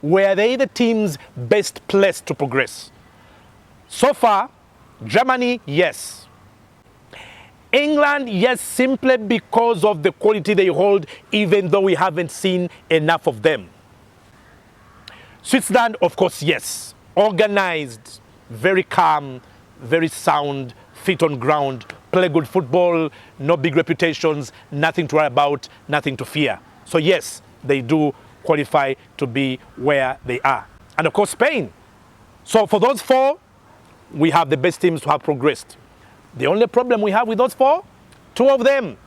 were they the teams best placed to progress? So far, Germany, yes. England, yes, simply because of the quality they hold, even though we haven't seen enough of them. Switzerland, of course, yes. Organized, very calm, very sound, feet on ground, play good football, no big reputations, nothing to worry about, nothing to fear. So yes, they do qualify to be where they are. And of course, Spain. So for those four, we have the best teams who have progressed. The only problem we have with those four, two of them,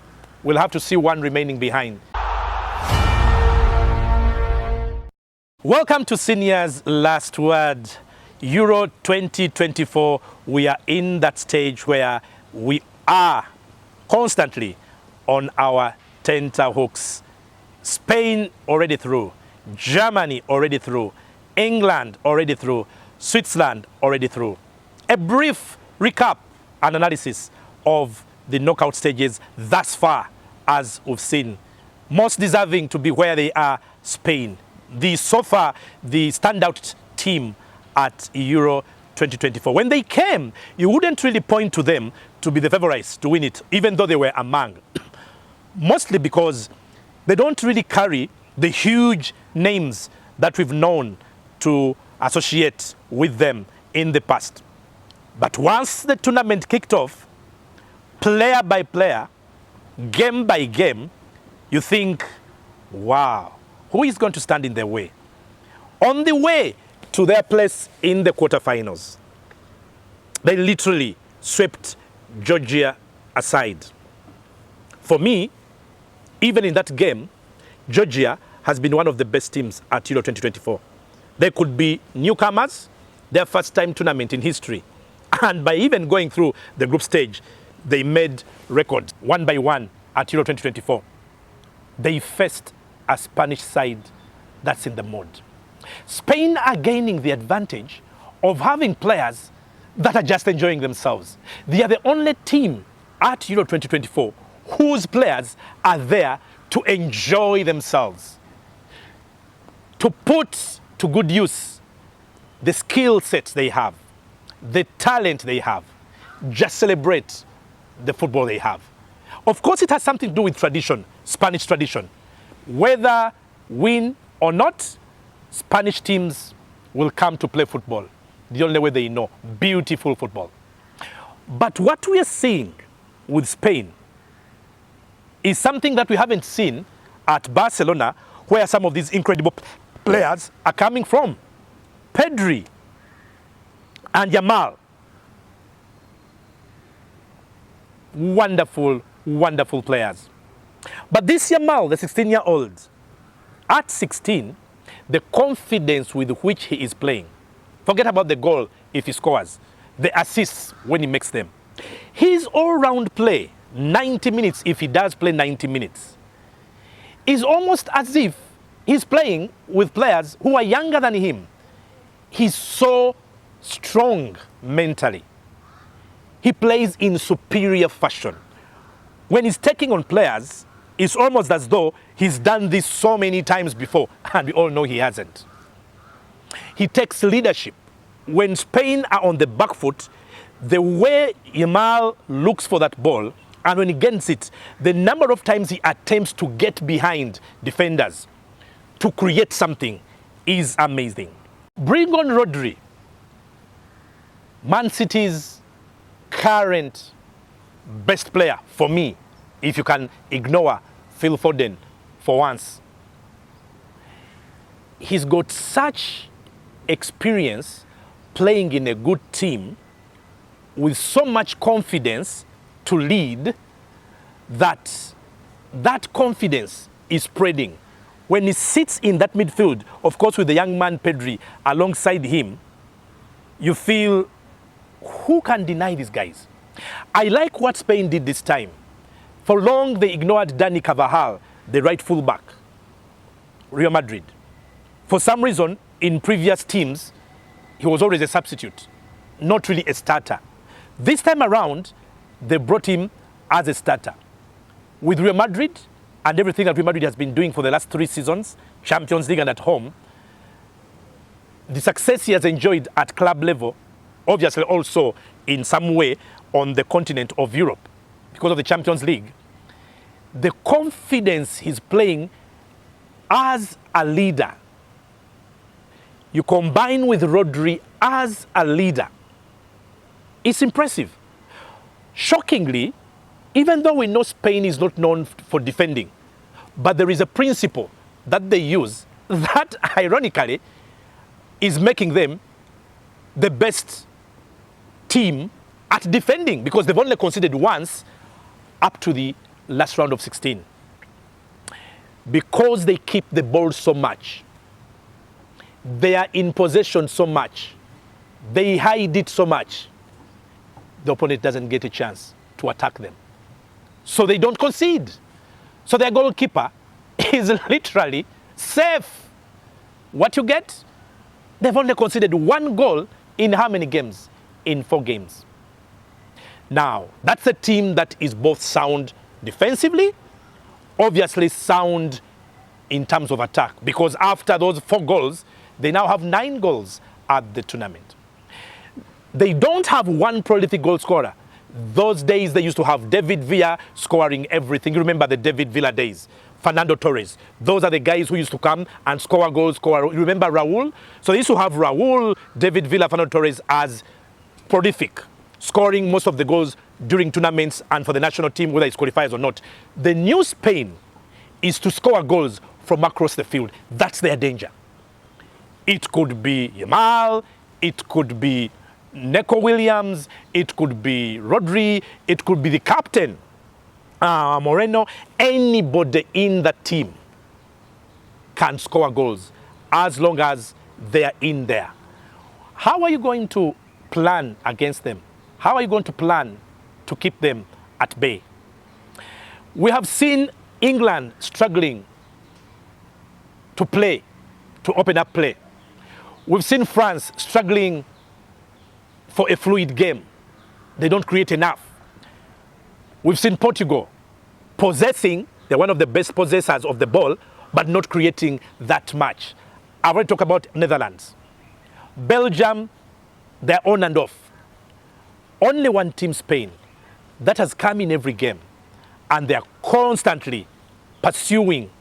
we'll have to see one remaining behind. Welcome to Senior's Last Word. Euro 2024, we are in that stage where we are constantly on our tenterhooks. Spain already through, Germany already through, England already through, Switzerland already through. A brief recap and analysis of the knockout stages thus far as we've seen. Most deserving to be where they are, Spain. So far, the standout team at Euro 2024. When they came, you wouldn't really point to them to be the favorites to win it, even though they were among. Mostly because they don't really carry the huge names that we've known to associate with them in the past. But once the tournament kicked off, player by player, game by game, you think, wow, who is going to stand in their way? On the way to their place in the quarterfinals, they literally swept Georgia aside. For me, even in that game, Georgia has been one of the best teams at Euro 2024. They could be newcomers, their first time tournament in history. And by even going through the group stage, they made records one by one at Euro 2024. They faced a Spanish side that's in the mud. Spain are gaining the advantage of having players that are just enjoying themselves. They are the only team at Euro 2024 whose players are there to enjoy themselves, to put to good use the skill sets they have, the talent they have, just celebrate the football they have. Of course, it has something to do with tradition, Spanish tradition. Whether win or not, Spanish teams will come to play football the only way they know, beautiful football. But what we are seeing with Spain is something that we haven't seen at Barcelona, where some of these incredible players are coming from. Pedri and Yamal. Wonderful, wonderful players. But this Yamal, the 16-year-old, at 16, the confidence with which he is playing, forget about the goal if he scores, the assists when he makes them. His all-round play, 90 minutes if he does play 90 minutes, is almost as if he's playing with players who are younger than him. He's so strong mentally. He plays in superior fashion. When he's taking on players, it's almost as though he's done this so many times before, and we all know he hasn't. He takes leadership. When Spain are on the back foot, the way Yamal looks for that ball, and when he gets it, the number of times he attempts to get behind defenders to create something is amazing. Bring on Rodri, Man City's current best player for me, if you can ignore Phil Foden for once. He's got such experience playing in a good team with so much confidence to lead that confidence is spreading. When he sits in that midfield, of course with the young man Pedri alongside him, you feel, who can deny these guys? I like what Spain did this time. For long, they ignored Dani Carvajal, the right fullback, Real Madrid. For some reason, in previous teams, he was always a substitute, not really a starter. This time around, they brought him as a starter. With Real Madrid and everything that Real Madrid has been doing for the last 3 seasons, Champions League and at home, the success he has enjoyed at club level, obviously also in some way on the continent of Europe because of the Champions League, the confidence he's playing as a leader, you combine with Rodri as a leader, it's impressive. Shockingly, even though we know Spain is not known for defending, but there is a principle that they use that, ironically, is making them the best team at defending because they've only conceded once up to the last round of 16. Because they keep the ball so much, they are in possession so much, they hide it so much, the opponent doesn't get a chance to attack them. So they don't concede. So their goalkeeper is literally safe. What you get? They've only conceded one goal in how many games? In 4 games. Now, that's a team that is both sound defensively, obviously sound in terms of attack, because after those 4 goals, they now have 9 goals at the tournament. They don't have one prolific goal scorer. Those days they used to have David Villa scoring everything. You remember the David Villa days? Fernando Torres. Those are the guys who used to come and score goals. You remember Raul? So they used to have Raul, David Villa, Fernando Torres as prolific, scoring most of the goals during tournaments and for the national team, whether it qualifies or not. The new Spain is to score goals from across the field. That's their danger. It could be Yamal, it could be Neco Williams, it could be Rodri, it could be the captain, Moreno. Anybody in the team can score goals as long as they're in there. How are you going to plan against them? How are you going to plan to keep them at bay? We have seen England struggling to play, to open up play. We've seen France struggling for a fluid game. They don't create enough. We've seen Portugal possessing, they're one of the best possessors of the ball, but not creating that much. I've already talked about Netherlands. Belgium, they're on and off. Only one team, Spain, that has come in every game, and they're constantly pursuing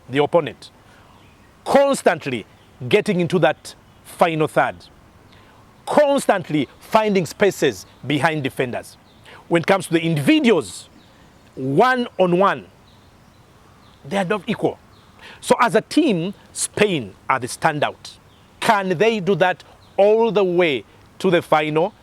the opponent, constantly getting into that final third, constantly finding spaces behind defenders. When it comes to the individuals, one-on-one, they are not equal. So as a team, Spain are the standout. Can they do that all the way to the final?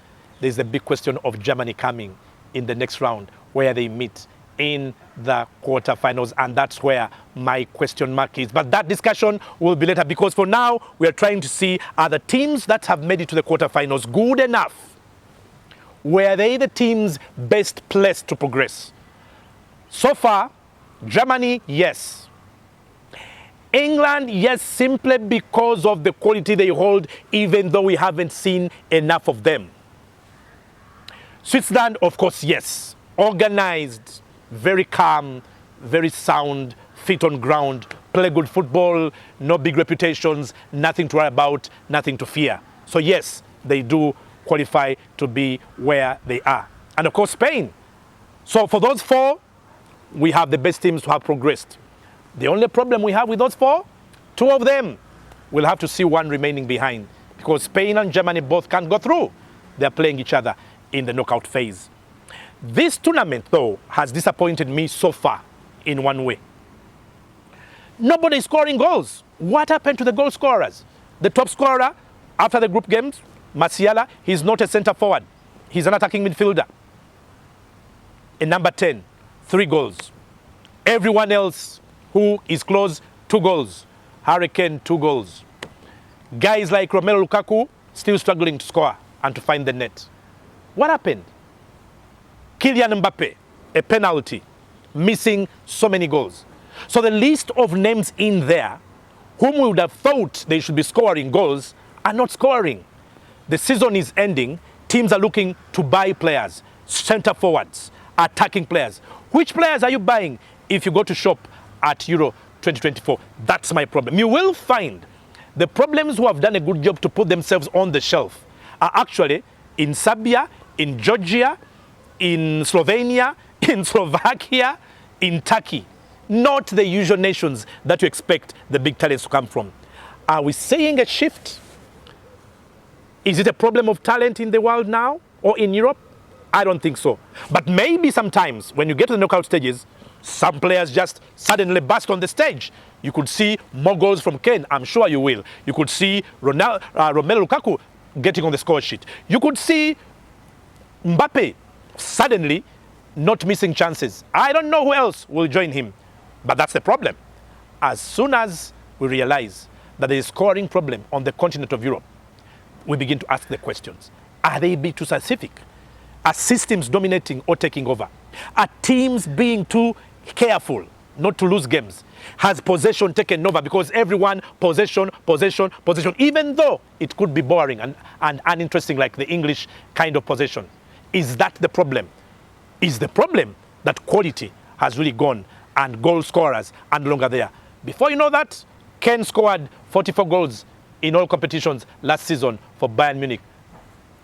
There's a big question of Germany coming in the next round where they meet in the quarterfinals, and that's where my question mark is. But that discussion will be later, because for now we are trying to see, are the teams that have made it to the quarterfinals good enough? Were they the teams best placed to progress? So far, Germany, yes. England, yes, simply because of the quality they hold, even though we haven't seen enough of them. Switzerland, of course, yes. Organized, very calm, very sound, feet on ground, play good football, no big reputations, nothing to worry about, nothing to fear. So yes, they do qualify to be where they are. And of course, Spain. So for those 4, we have the best teams who have progressed. The only problem we have with those 4, 2 of them, we'll have to see one remaining behind, because Spain and Germany both can't go through. They're playing each other in the knockout phase. This tournament, though, has disappointed me so far in one way. Nobody is scoring goals. What happened to the goal scorers? The top scorer after the group games, Martial, he's not a center forward. He's an attacking midfielder. In number 10, 3 goals. Everyone else who is close, 2 goals. Harry Kane, 2 goals. Guys like Romelu Lukaku still struggling to score and to find the net. What happened? Kylian Mbappe, a penalty, missing so many goals. So the list of names in there, whom we would have thought they should be scoring goals, are not scoring. The season is ending. Teams are looking to buy players, center forwards, attacking players. Which players are you buying if you go to shop at Euro 2024? That's my problem. You will find The problems who have done a good job to put themselves on the shelf are actually in Serbia, in Georgia, in Slovenia, in Slovakia, in Turkey. Not the usual nations that you expect the big talents to come from. Are we seeing a shift? Is it a problem of talent in the world now or in Europe? I don't think so. But maybe sometimes when you get to the knockout stages, some players just suddenly burst on the stage. You could see more goals from Kane. I'm sure you will. You could see Romelu Lukaku getting on the score sheet. You could see Mbappe suddenly not missing chances. I don't know who else will join him. But that's the problem. As soon as we realize that there is a scoring problem on the continent of Europe, we begin to ask the questions. Are they being too specific? Are systems dominating or taking over? Are teams being too careful not to lose games? Has possession taken over? Because everyone, possession, possession, possession, even though it could be boring and uninteresting like the English kind of possession. Is that the problem? Is the problem that quality has really gone and goal scorers are no longer there? Before you know that, Kane scored 44 goals in all competitions last season for Bayern Munich.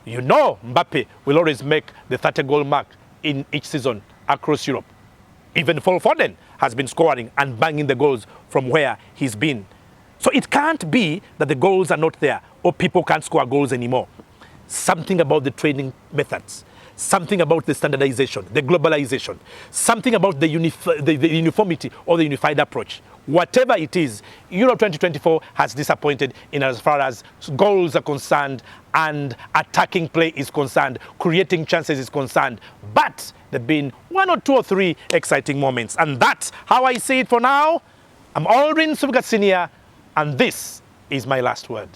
You know Mbappe will always make the 30-goal mark in each season across Europe. Even Phil Foden has been scoring and banging the goals from where he's been. So it can't be that the goals are not there or people can't score goals anymore. Something about the training methods, something about the standardization, the globalization, something about the uniformity or the unified approach. Whatever it is, Euro 2024 has disappointed in as far as goals are concerned and attacking play is concerned, creating chances is concerned. But there have been 1 or 2 or 3 exciting moments. And that's how I see it for now. I'm Aldrin Subiga Senior, and this is my last word.